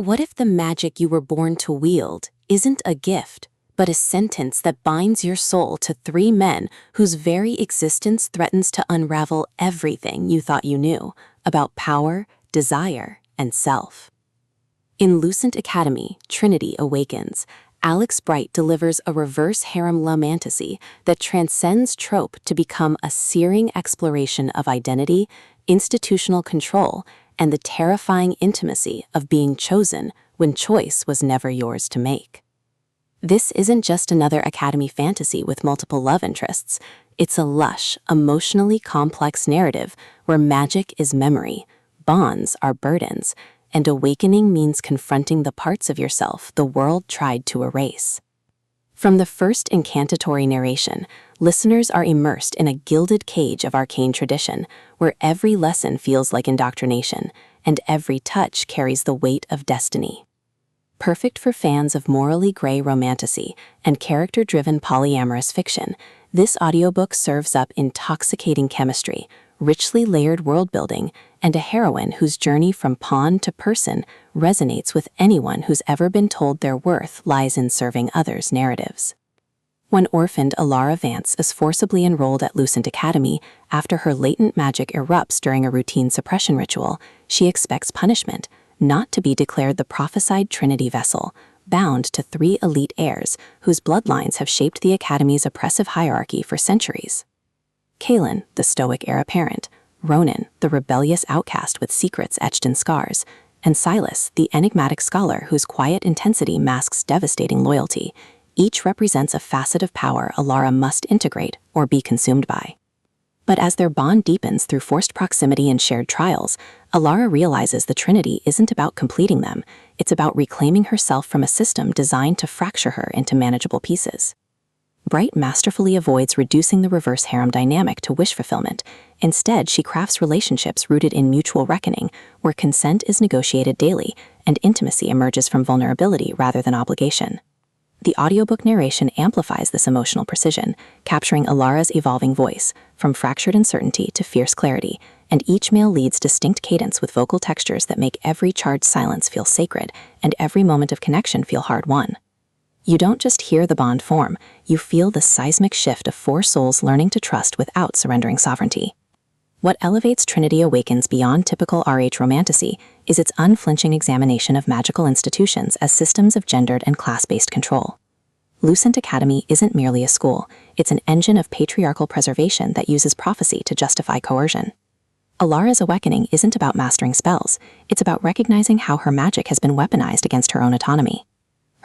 What if the magic you were born to wield isn't a gift, but a sentence that binds your soul to three men whose very existence threatens to unravel everything you thought you knew about power, desire, and self? In Lucent Academy, Trinity Awakens, Alex Bright delivers a reverse harem romantasy that transcends trope to become a searing exploration of identity, institutional control, and the terrifying intimacy of being chosen when choice was never yours to make. This isn't just another Academy fantasy with multiple love interests. It's a lush, emotionally complex narrative where magic is memory, bonds are burdens, and awakening means confronting the parts of yourself the world tried to erase. From the first incantatory narration, listeners are immersed in a gilded cage of arcane tradition, where every lesson feels like indoctrination, and every touch carries the weight of destiny. Perfect for fans of morally gray romantasy and character-driven polyamorous fiction, this audiobook serves up intoxicating chemistry, richly layered world-building, and a heroine whose journey from pawn to person resonates with anyone who's ever been told their worth lies in serving others' narratives. When orphaned Alara Vance is forcibly enrolled at Lucent Academy after her latent magic erupts during a routine suppression ritual, she expects punishment, not to be declared the prophesied Trinity vessel, bound to three elite heirs whose bloodlines have shaped the Academy's oppressive hierarchy for centuries. Kaelin, the stoic heir apparent, Ronan, the rebellious outcast with secrets etched in scars, and Silas, the enigmatic scholar whose quiet intensity masks devastating loyalty, each represents a facet of power Alara must integrate or be consumed by. But as their bond deepens through forced proximity and shared trials, Alara realizes the Trinity isn't about completing them, it's about reclaiming herself from a system designed to fracture her into manageable pieces. Bright masterfully avoids reducing the reverse harem dynamic to wish fulfillment. Instead, she crafts relationships rooted in mutual reckoning, where consent is negotiated daily and intimacy emerges from vulnerability rather than obligation. The audiobook narration amplifies this emotional precision, capturing Alara's evolving voice, from fractured uncertainty to fierce clarity, and each male lead's distinct cadence with vocal textures that make every charged silence feel sacred and every moment of connection feel hard-won. You don't just hear the bond form, you feel the seismic shift of four souls learning to trust without surrendering sovereignty. What elevates Trinity Awakens beyond typical RH romantasy is its unflinching examination of magical institutions as systems of gendered and class-based control. Lucent Academy isn't merely a school, it's an engine of patriarchal preservation that uses prophecy to justify coercion. Alara's awakening isn't about mastering spells, it's about recognizing how her magic has been weaponized against her own autonomy.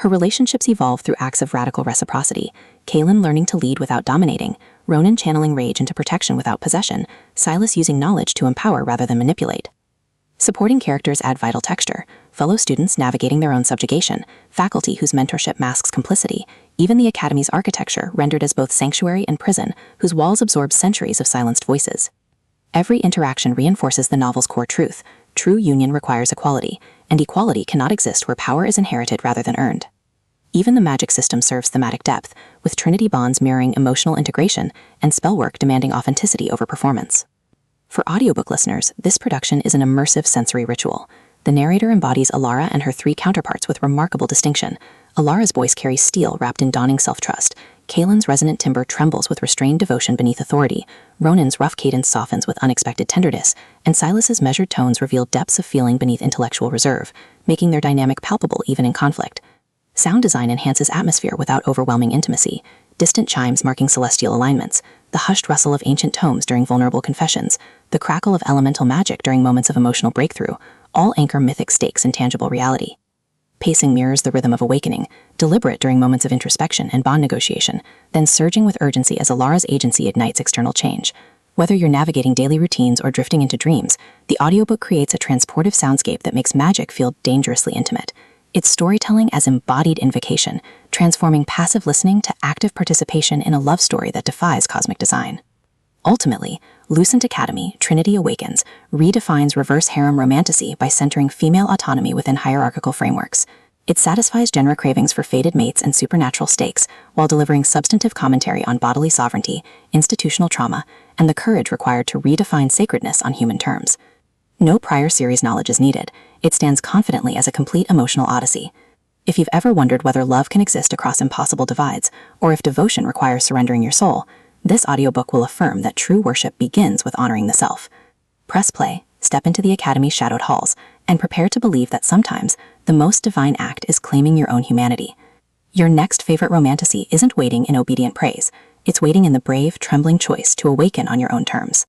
Her relationships evolve through acts of radical reciprocity, Kaelin learning to lead without dominating, Ronan channeling rage into protection without possession, Silas using knowledge to empower rather than manipulate. Supporting characters add vital texture, fellow students navigating their own subjugation, faculty whose mentorship masks complicity, even the Academy's architecture rendered as both sanctuary and prison, whose walls absorb centuries of silenced voices. Every interaction reinforces the novel's core truth: true union requires equality, and equality cannot exist where power is inherited rather than earned. Even the magic system serves thematic depth, with Trinity bonds mirroring emotional integration and spellwork demanding authenticity over performance. For audiobook listeners, this production is an immersive sensory ritual. The narrator embodies Alara and her three counterparts with remarkable distinction. Alara's voice carries steel wrapped in dawning self-trust. Kaelin's resonant timbre trembles with restrained devotion beneath authority. Ronan's rough cadence softens with unexpected tenderness, and Silas's measured tones reveal depths of feeling beneath intellectual reserve, making their dynamic palpable even in conflict. Sound design enhances atmosphere without overwhelming intimacy. Distant chimes marking celestial alignments, the hushed rustle of ancient tomes during vulnerable confessions, the crackle of elemental magic during moments of emotional breakthrough, all anchor mythic stakes in tangible reality. Pacing mirrors the rhythm of awakening, deliberate during moments of introspection and bond negotiation, then surging with urgency as Alara's agency ignites external change. Whether you're navigating daily routines or drifting into dreams, the audiobook creates a transportive soundscape that makes magic feel dangerously intimate. It's storytelling as embodied invocation, transforming passive listening to active participation in a love story that defies cosmic design. Ultimately, Lucent Academy, Trinity Awakens, redefines reverse harem romantasy by centering female autonomy within hierarchical frameworks. It satisfies genre cravings for fated mates and supernatural stakes, while delivering substantive commentary on bodily sovereignty, institutional trauma, and the courage required to redefine sacredness on human terms. No prior series knowledge is needed. It stands confidently as a complete emotional odyssey. If you've ever wondered whether love can exist across impossible divides, or if devotion requires surrendering your soul, this audiobook will affirm that true worship begins with honoring the self. Press play, step into the Academy's shadowed halls, and prepare to believe that sometimes the most divine act is claiming your own humanity. Your next favorite romantasy isn't waiting in obedient praise. It's waiting in the brave, trembling choice to awaken on your own terms.